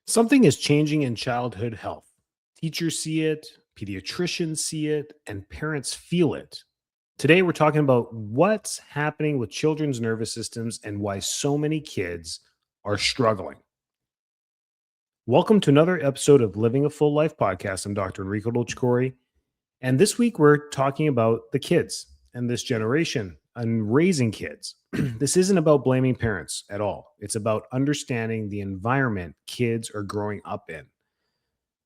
Something is changing in childhood health. Teachers see it, pediatricians see it, and parents feel it. Today, we're talking about what's happening with children's nervous systems and why so many kids are struggling. Welcome to another episode of Living a Full Life podcast. I'm Dr. Enrico Dolchkori. And this week, we're talking about the kids and this generation and raising kids. This isn't about blaming parents at all. It's about understanding the environment kids are growing up in.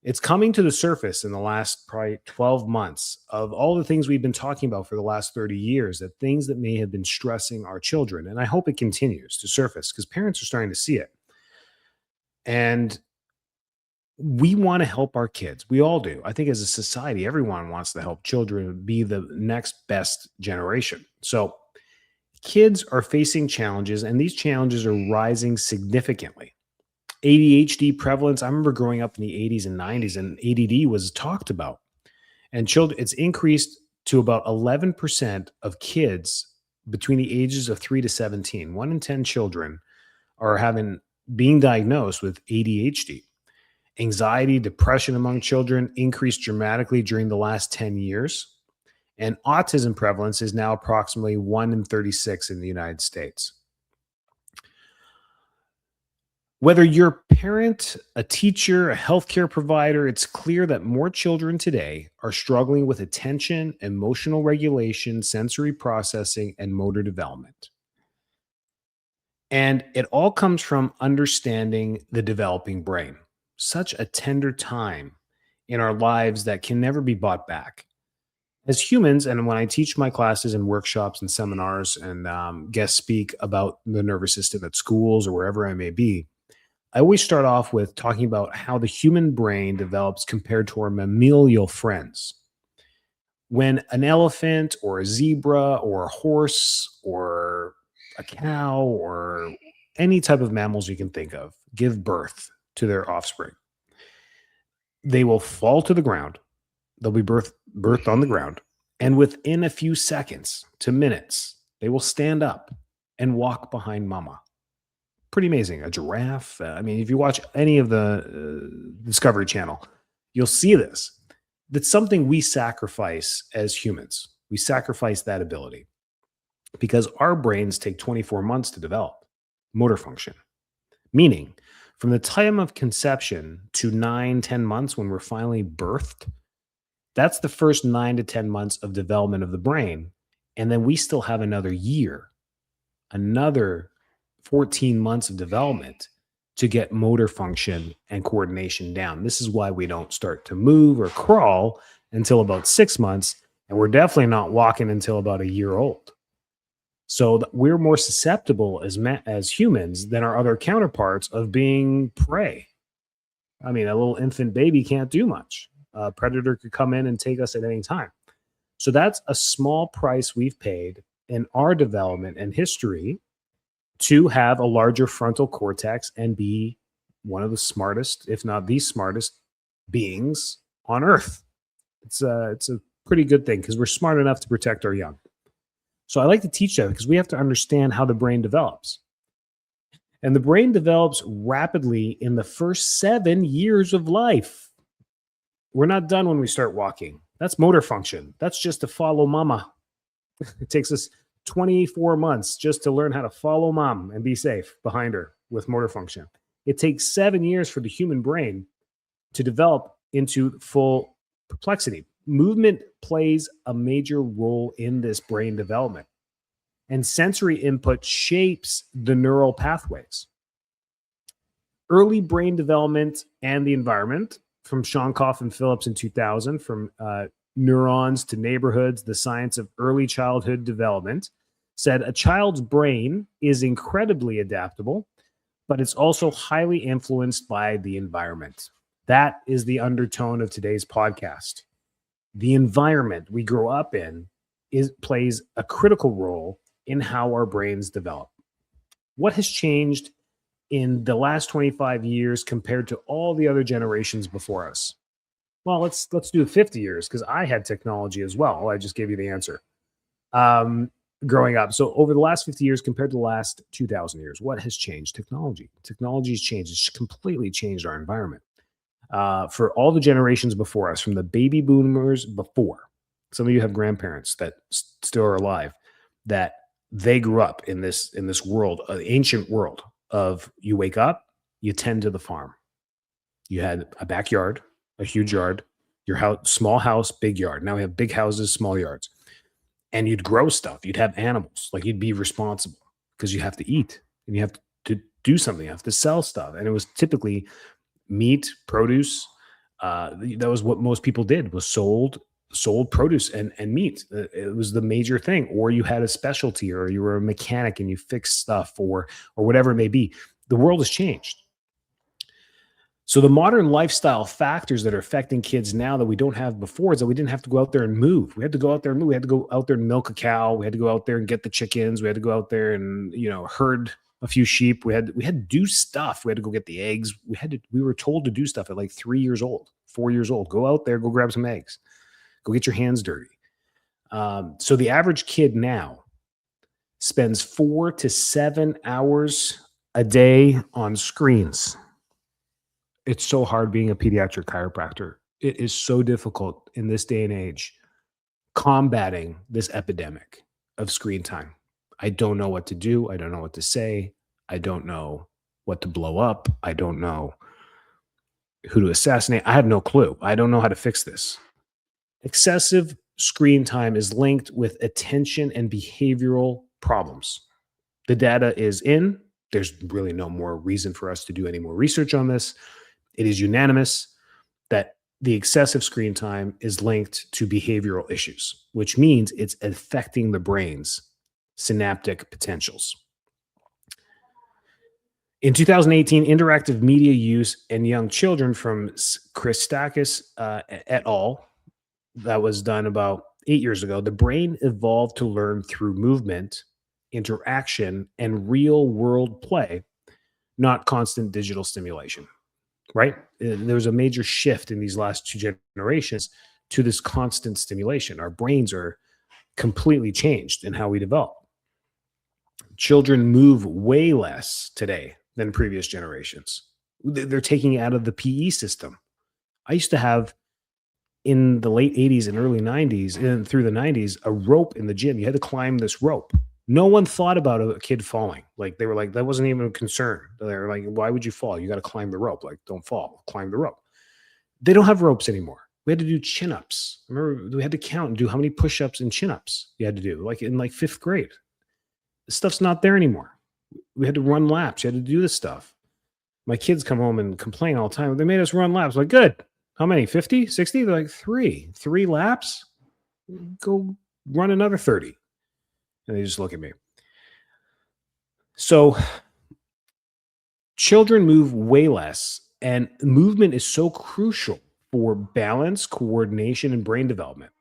It's coming to the surface in the last probably 12 months of all the things we've been talking about for the last 30 years, that things that may have been stressing our children. And I hope it continues to surface because parents are starting to see it. And we want to help our kids. We all do. I think as a society, everyone wants to help children be the next best generation. So kids are facing challenges, and these challenges are rising significantly. ADHD prevalence, I remember growing up in the 80s and 90s, and ADD was talked about. And children, it's increased to about 11% of kids between the ages of 3 to 17. 1 in 10 children are being diagnosed with ADHD. Anxiety, depression among children increased dramatically during the last 10 years. And autism prevalence is now approximately 1 in 36 in the United States. Whether you're a parent, a teacher, a healthcare provider, it's clear that more children today are struggling with attention, emotional regulation, sensory processing, and motor development. And it all comes from understanding the developing brain. Such a tender time in our lives that can never be bought back. As humans, and when I teach my classes and workshops and seminars and guest speak about the nervous system at schools or wherever I may be, I always start off with talking about how the human brain develops compared to our mammalial friends. When an elephant or a zebra or a horse or a cow or any type of mammals you can think of give birth to their offspring, they will fall to the ground. They'll be birthed on the ground. And within a few seconds to minutes, they will stand up and walk behind mama. Pretty amazing. A giraffe. If you watch any of the Discovery Channel, you'll see this. That's something we sacrifice as humans. We sacrifice that ability because our brains take 24 months to develop motor function, meaning from the time of conception to 9-10 months when we're finally birthed, that's the first 9 to 10 months of development of the brain. And then we still have another year, another 14 months of development to get motor function and coordination down. This is why we don't start to move or crawl until about 6 months. And we're definitely not walking until about a year old. So we're more susceptible as humans than our other counterparts of being prey. A little infant baby can't do much. A predator could come in and take us at any time. So that's a small price we've paid in our development and history to have a larger frontal cortex and be one of the smartest, if not the smartest, beings on Earth. It's a pretty good thing because we're smart enough to protect our young. So I like to teach that because we have to understand how the brain develops. And the brain develops rapidly in the first 7 years of life. We're not done when we start walking. That's motor function. That's just to follow mama. It takes us 24 months just to learn how to follow mom and be safe behind her with motor function. It takes 7 years for the human brain to develop into full perplexity. Movement plays a major role in this brain development, and sensory input shapes the neural pathways. Early brain development and the environment, from Shonkoff and Phillips in 2000, from Neurons to Neighborhoods, the Science of Early Childhood Development, said a child's brain is incredibly adaptable, but it's also highly influenced by the environment. That is the undertone of today's podcast. The environment we grow up in plays a critical role in how our brains develop. What has changed in the last 25 years compared to all the other generations before us? Well, let's do 50 years because I had technology as well. I just gave you the answer. growing up. So over the last 50 years compared to the last 2000 years, what has changed? Technology has changed. It's completely changed our environment. For all the generations before us, from the baby boomers before, some of you have grandparents that still are alive, that they grew up in this world, ancient world of you wake up, you tend to the farm. You had a backyard, a huge yard, your house, small house, big yard. Now we have big houses, small yards, and you'd grow stuff. You'd have animals, like you'd be responsible because you have to eat and you have to do something. You have to sell stuff, and it was typically meat, produce. That was what most people did, was sold produce and meat. It was the major thing. Or you had a specialty, or you were a mechanic and you fixed stuff, or whatever it may be. The world has changed. So the modern lifestyle factors that are affecting kids now that we don't have before is that we didn't have to go out there and move. We had to go out there and move. We had to go out there and milk a cow. We had to go out there and get the chickens. We had to go out there and, herd a few sheep. We had to do stuff. We had to go get the eggs. We were told to do stuff at like 3 years old, 4 years old. Go out there, go grab some eggs, go get your hands dirty. So the average kid now spends 4 to 7 hours a day on screens. It's so hard being a pediatric chiropractor. It is so difficult in this day and age combating this epidemic of screen time. I don't know what to do. I don't know what to say. I don't know what to blow up. I don't know who to assassinate. I have no clue. I don't know how to fix this. Excessive screen time is linked with attention and behavioral problems. The data is in. There's really no more reason for us to do any more research on this. It is unanimous that the excessive screen time is linked to behavioral issues, which means it's affecting the brain's synaptic potentials. In 2018, interactive media use in young children from Christakis et al., that was done about 8 years ago, the brain evolved to learn through movement, interaction, and real-world play, not constant digital stimulation. Right? There was a major shift in these last two generations to this constant stimulation. Our brains are completely changed in how we develop. Children move way less today than previous generations. They're taking it out of the PE system. I used to have, in the late 80s and early 90s and through the 90s, a rope in the gym. You had to climb this rope. No one thought about a kid falling. Like, they were like, that wasn't even a concern. They were like, why would you fall? You got to climb the rope. Like, don't fall, climb the rope. They don't have ropes anymore. We had to do chin-ups. Remember, we had to count and do how many push-ups and chin-ups you had to do, like in like 5th grade. This stuff's not there anymore. We had to run laps. You had to do this stuff. My kids come home and complain all the time. They made us run laps. Like, good. How many? 50, 60? They're like, 3 laps. Go run another 30. And they just look at me. So children move way less, and movement is so crucial for balance, coordination, and brain development.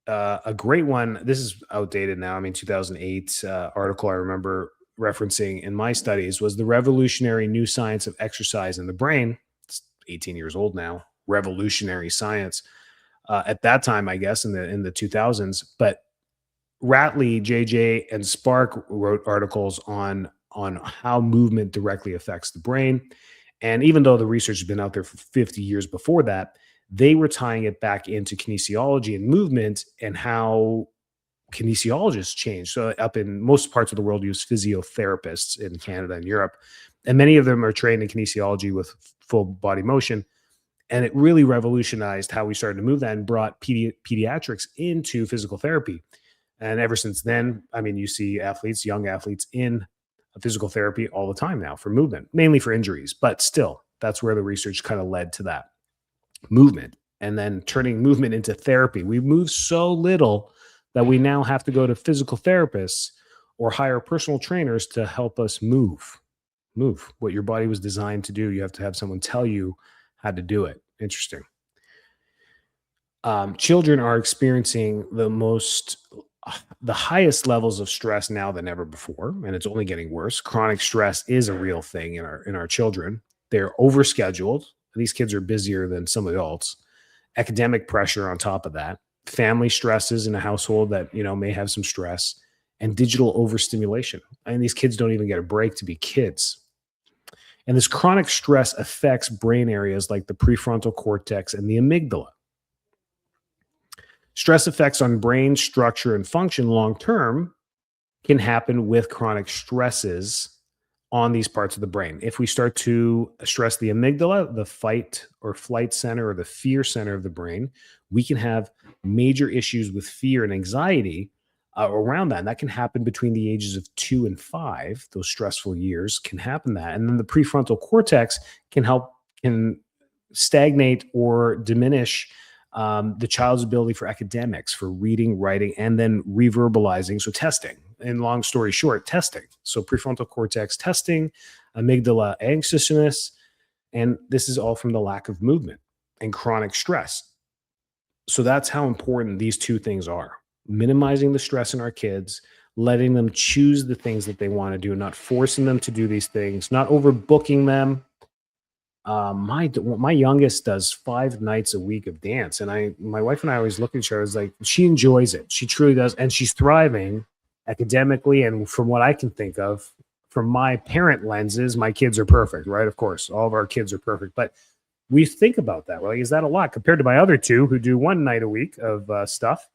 A great one, this is outdated now. I mean, 2008 article I remember referencing in my studies was The Revolutionary New Science of Exercise in the Brain. It's 18 years old now. Revolutionary science. At that time, I guess, in the 2000s. But Ratley, JJ, and Spark wrote articles on how movement directly affects the brain. And even though the research has been out there for 50 years before that, they were tying it back into kinesiology and movement and how kinesiologists change. So up in most parts of the world, use physiotherapists in Canada and Europe. And many of them are trained in kinesiology with full body motion. And it really revolutionized how we started to move that and brought pediatrics into physical therapy. And ever since then, I mean, you see athletes, young athletes in physical therapy all the time now for movement, mainly for injuries. But still, that's where the research kind of led to that movement, and then turning movement into therapy. We move so little that we now have to go to physical therapists or hire personal trainers to help us move what your body was designed to do. You have to have someone tell you how to do it. Interesting. Children are experiencing the highest levels of stress now than ever before, and it's only getting worse. Chronic stress is a real thing in our children. They're overscheduled. These kids are busier than some adults. Academic pressure on top of that. family stresses in a household that, may have some stress, and digital overstimulation. And these kids don't even get a break to be kids. And this chronic stress affects brain areas like the prefrontal cortex and the amygdala. Stress effects on brain structure and function long term can happen with chronic stresses on these parts of the brain. If we start to stress the amygdala, the fight or flight center or the fear center of the brain, we can have major issues with fear and anxiety around that. And that can happen between the ages of 2 and 5. Those stressful years can happen that. And then the prefrontal cortex can stagnate or diminish the child's ability for academics, for reading, writing, and then reverbalizing. So testing. And long story short, testing. So prefrontal cortex testing, amygdala anxiousness, and this is all from the lack of movement and chronic stress. So that's how important these two things are: minimizing the stress in our kids, letting them choose the things that they want to do, not forcing them to do these things, not overbooking them. My youngest does 5 nights a week of dance, and my wife and I always look at each other as like, she enjoys it, she truly does, and she's thriving academically. And from what I can think of, from my parent lenses, my kids are perfect, right? Of course, all of our kids are perfect, but we think about that. We're like, is that a lot compared to my other two who do 1 night a week of stuff?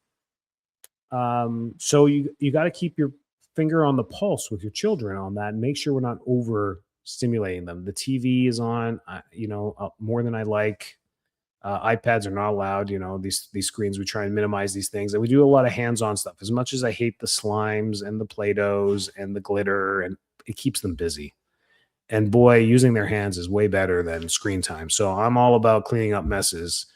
So you got to keep your finger on the pulse with your children on that, and make sure we're not over stimulating them. The TV is on, more than I like. iPads are not allowed. These screens. We try and minimize these things, and we do a lot of hands-on stuff. As much as I hate the slimes and the Play-Dohs and the glitter, and it keeps them busy. And boy, using their hands is way better than screen time. So I'm all about cleaning up messes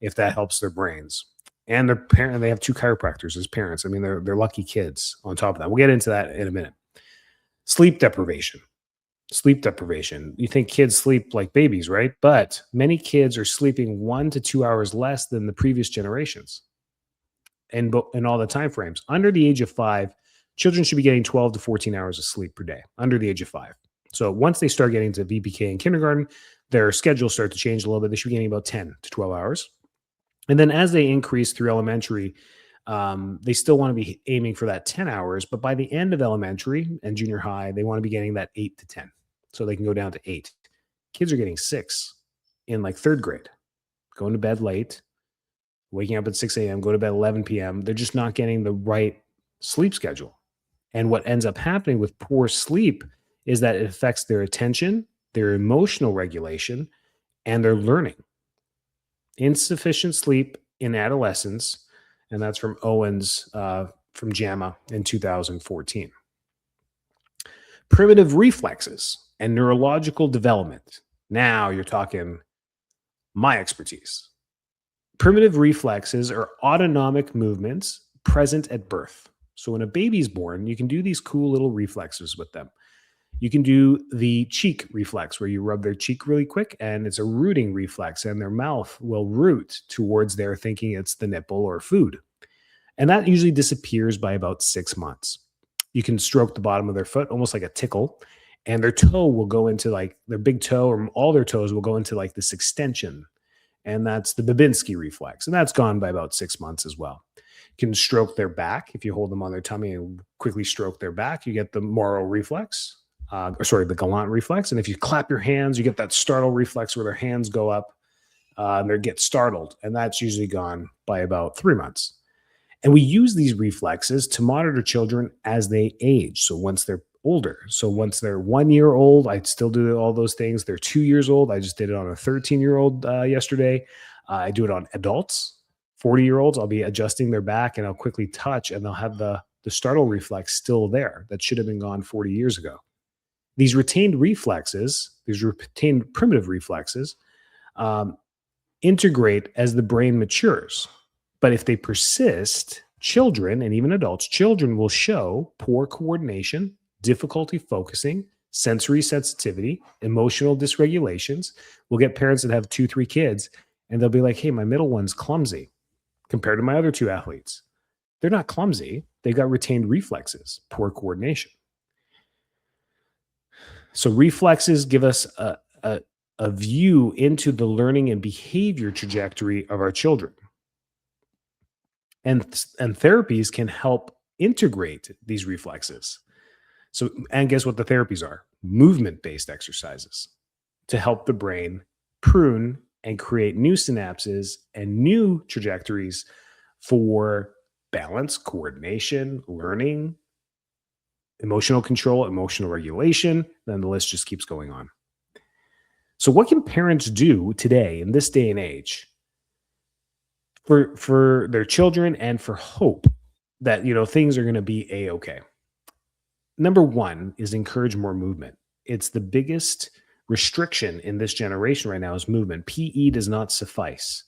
if that helps their brains. And their parent, they have 2 chiropractors as parents. I mean, they're lucky kids on top of that. We'll get into that in a minute. Sleep deprivation. Sleep deprivation. You think kids sleep like babies, right? But many kids are sleeping 1 to 2 hours less than the previous generations in all the time frames. Under the age of 5, children should be getting 12 to 14 hours of sleep per day, under the age of 5. So once they start getting to VPK in kindergarten, their schedules start to change a little bit. They should be getting about 10 to 12 hours. And then as they increase through elementary, they still want to be aiming for that 10 hours. But by the end of elementary and junior high, they want to be getting that 8 to 10. So they can go down to 8. Kids are getting 6 in like 3rd grade, going to bed late, waking up at 6 a.m., go to bed 11 p.m. They're just not getting the right sleep schedule. And what ends up happening with poor sleep is that it affects their attention, their emotional regulation, and their learning. Insufficient sleep in adolescence, and that's from Owens from JAMA in 2014. Primitive reflexes and neurological development. Now you're talking my expertise. Primitive reflexes are autonomic movements present at birth. So when a baby's born, you can do these cool little reflexes with them. You can do the cheek reflex where you rub their cheek really quick, and it's a rooting reflex, and their mouth will root towards there thinking it's the nipple or food. And that usually disappears by about 6 months. You can stroke the bottom of their foot, almost like a tickle, and their toe will go into like their big toe, or all their toes will go into like this extension. And that's the Babinski reflex. And that's gone by about 6 months as well. You can stroke their back. If you hold them on their tummy and quickly stroke their back, you get the Moro reflex, the Gallant reflex. And if you clap your hands, you get that startle reflex where their hands go up and they get startled. And that's usually gone by about 3 months. And we use these reflexes to monitor children as they age. So once they're older, so once they're 1 year old, I still do all those things. They're 2 years old. I just did it on a 13-year-old yesterday. I do it on adults, 40-year-olds. I'll be adjusting their back and I'll quickly touch, and they'll have the startle reflex still there. That should have been gone 40 years ago. These retained reflexes, these retained primitive reflexes, integrate as the brain matures. But if they persist, children and even adults, children will show poor coordination, difficulty focusing, sensory sensitivity, emotional dysregulations. We'll get parents that have 2, 3 kids, and they'll be like, hey, my middle one's clumsy compared to my other 2 athletes. They're not clumsy. They've got retained reflexes, poor coordination. So reflexes give us a view into the learning and behavior trajectory of our children. And therapies can help integrate these reflexes. So, and guess what the therapies are? Movement based exercises to help the brain prune and create new synapses and new trajectories for balance, coordination, learning, emotional control, emotional regulation. Then the list just keeps going on. So, what can parents do today in this day and age for their children and for hope that things are going to be a-okay? Number one is encourage more movement. It's the biggest restriction in this generation right now is movement. PE does not suffice.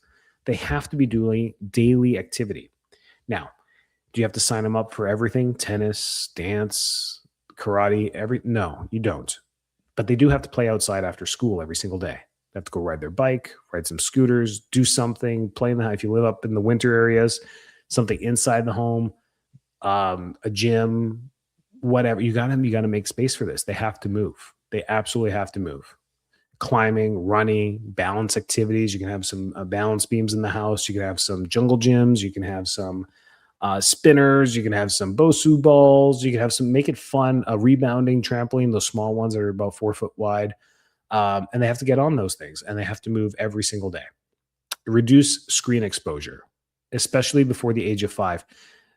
They have to be doing daily activity. Now, do you have to sign them up for everything? Tennis, dance, karate, no, you don't. But they do have to play outside after school every single day. They have to go ride their bike, ride some scooters, do something, play in the if you live up in the winter areas, something inside the home, a gym, whatever. You gotta make space for this. They have to move. They absolutely have to move. Climbing, running, balance activities. You can have some balance beams in the house. You can have some jungle gyms. You can have some spinners. You can have some Bosu balls. You can have some, make it fun. A rebounding trampoline, those small ones that are about 4 foot wide. And they have to get on those things and they have to move every single day. Reduce screen exposure, especially before the age of 5.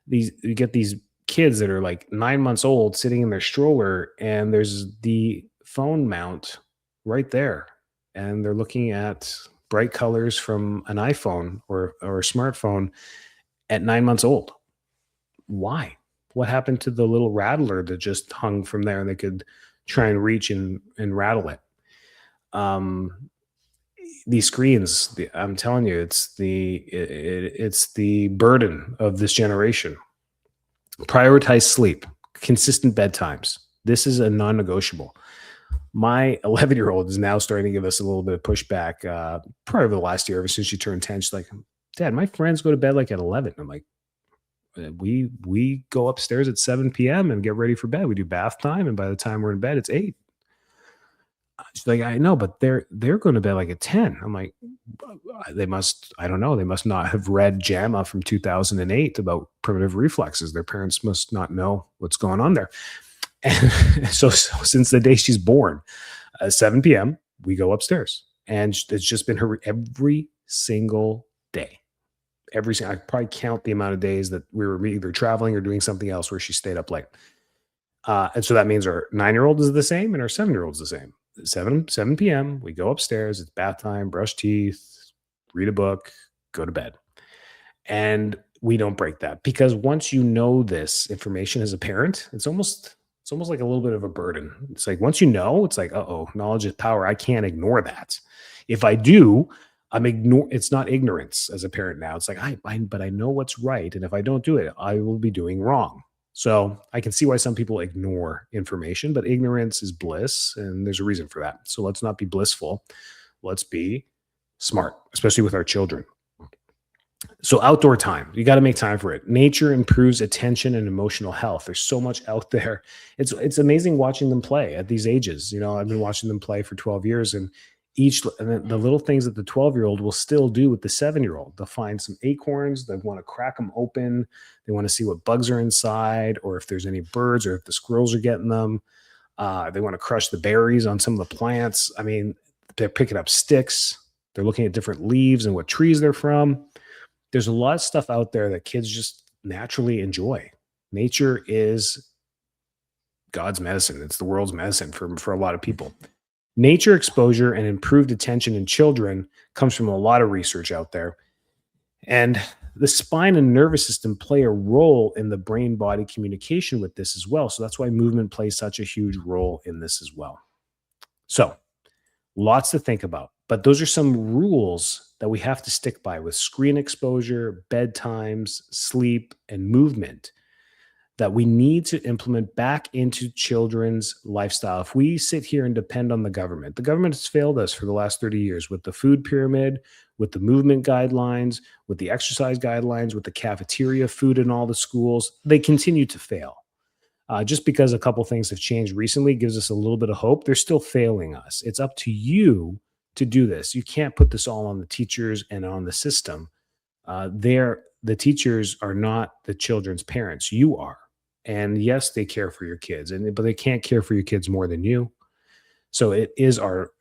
You get these kids that are like 9 months old sitting in their stroller and there's the phone mount right there. And they're looking at bright colors from an iPhone or a smartphone at 9 months old. Why? What happened to the little rattler that just hung from there and they could try and reach and rattle it? Um, these screens, I'm telling you, it's the burden of this generation. Prioritize sleep, consistent bedtimes. This is a non-negotiable. My 11-year-old is now starting to give us a little bit of pushback. Probably over the last year, ever since she turned 10, she's like, "Dad, my friends go to bed like at 11." I'm like, we go upstairs at 7 p.m. and get ready for bed. We do bath time, and by the time we're in bed, it's 8. She's like, I know, but they're going to bed like at 10. I'm like, they must, I don't know, they must not have read JAMA from 2008 about primitive reflexes. Their parents must not know what's going on there. And so since the day she's born, 7 p.m., we go upstairs. And it's just been her every single day. I could probably count the amount of days that we were either traveling or doing something else where she stayed up late. And so that means our 9-year-old is the same and our 7-year-old is the same. 7 p.m. We go upstairs. It's bath time, brush teeth, read a book, go to bed. And we don't break that because once you know this information as a parent, it's almost like a little bit of a burden. It's like once you know, it's like, uh-oh, knowledge is power. I can't ignore that. If I do, it's not ignorance as a parent now. It's like but I know what's right. And if I don't do it, I will be doing wrong. So I can see why some people ignore information, but ignorance is bliss, and there's a reason for that. So let's not be blissful. Let's be smart, especially with our children. So outdoor time, you got to make time for it. Nature improves attention and emotional health. There's so much out there. It's amazing watching them play at these ages. I've been watching them play for 12 years, and the little things that the 12-year-old will still do with the 7-year-old. They'll find some acorns. They want to crack them open. They want to see what bugs are inside, or if there's any birds, or if the squirrels are getting them. They want to crush the berries on some of the plants. I mean, they're picking up sticks. They're looking at different leaves and what trees they're from. There's a lot of stuff out there that kids just naturally enjoy. Nature is God's medicine. It's the world's medicine for a lot of people. Nature exposure and improved attention in children comes from a lot of research out there. And the spine and nervous system play a role in the brain-body communication with this as well. So that's why movement plays such a huge role in this as well. So lots to think about. But those are some rules that we have to stick by with screen exposure, bedtimes, sleep, and movement that we need to implement back into children's lifestyle. If we sit here and depend on the government has failed us for the last 30 years with the food pyramid, with the movement guidelines, with the exercise guidelines, with the cafeteria food in all the schools. They continue to fail. Just because a couple things have changed recently gives us a little bit of hope. They're still failing us. It's up to you to do this. You can't put this all on the teachers and on the system. The teachers are not the children's parents. You are. And yes, they care for your kids, but they can't care for your kids more than you. So it is our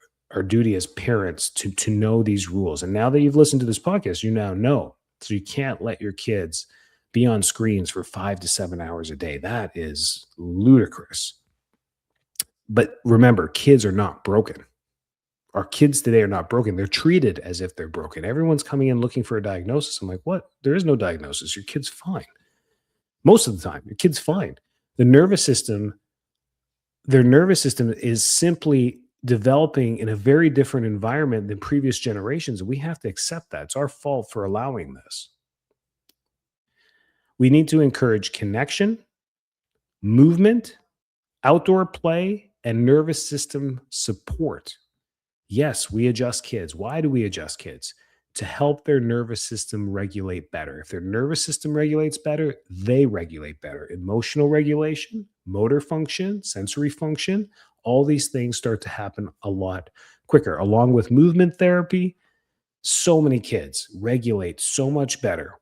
duty as parents to know these rules. And now that you've listened to this podcast, you now know. So you can't let your kids be on screens for 5 to 7 hours a day. That is ludicrous. But remember, kids are not broken. Our kids today are not broken. They're treated as if they're broken. Everyone's coming in looking for a diagnosis. I'm like, what? There is no diagnosis. Your kid's fine. Most of the time, your kid's fine. The nervous system, their nervous system is simply developing in a very different environment than previous generations. We have to accept that. It's our fault for allowing this. We need to encourage connection, movement, outdoor play, and nervous system support. Yes, we adjust kids. Why do we adjust kids? To help their nervous system regulate better. If their nervous system regulates better, they regulate better. Emotional regulation, motor function, sensory function, all these things start to happen a lot quicker. Along with movement therapy, so many kids regulate so much better.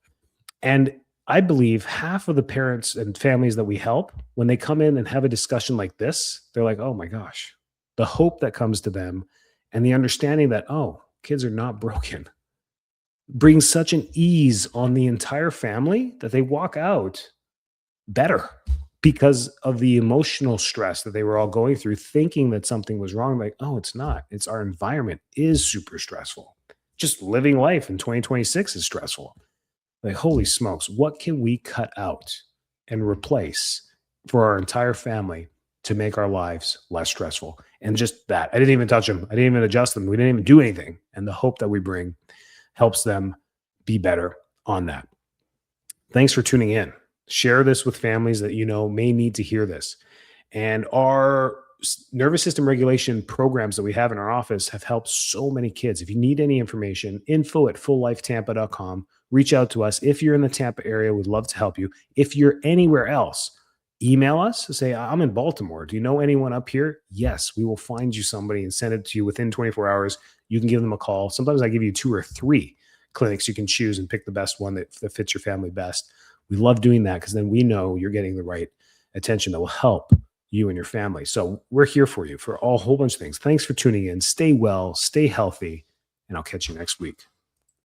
And I believe half of the parents and families that we help, when they come in and have a discussion like this, they're like, oh my gosh, the hope that comes to them and the understanding that, oh, kids are not broken brings such an ease on the entire family that they walk out better because of the emotional stress that they were all going through, thinking that something was wrong. Like, oh, it's not. It's our environment is super stressful. Just living life in 2026 is stressful. Like, holy smokes, what can we cut out and replace for our entire family to make our lives less stressful? And just that, I didn't even touch them. I didn't even adjust them. We didn't even do anything. And the hope that we bring helps them be better on that. Thanks for tuning in. Share this with families that you know may need to hear this. And our nervous system regulation programs that we have in our office have helped so many kids. If you need any information, info@fulllifetampa.com. Reach out to us. If you're in the Tampa area, we'd love to help you. If you're anywhere else, email us. Say, I'm in Baltimore. Do you know anyone up here? Yes, we will find you somebody and send it to you within 24 hours. You can give them a call. Sometimes I give you 2 or 3 clinics you can choose and pick the best one that fits your family best. We love doing that because then we know you're getting the right attention that will help you and your family. So we're here for you for a whole bunch of things. Thanks for tuning in. Stay well, stay healthy, and I'll catch you next week.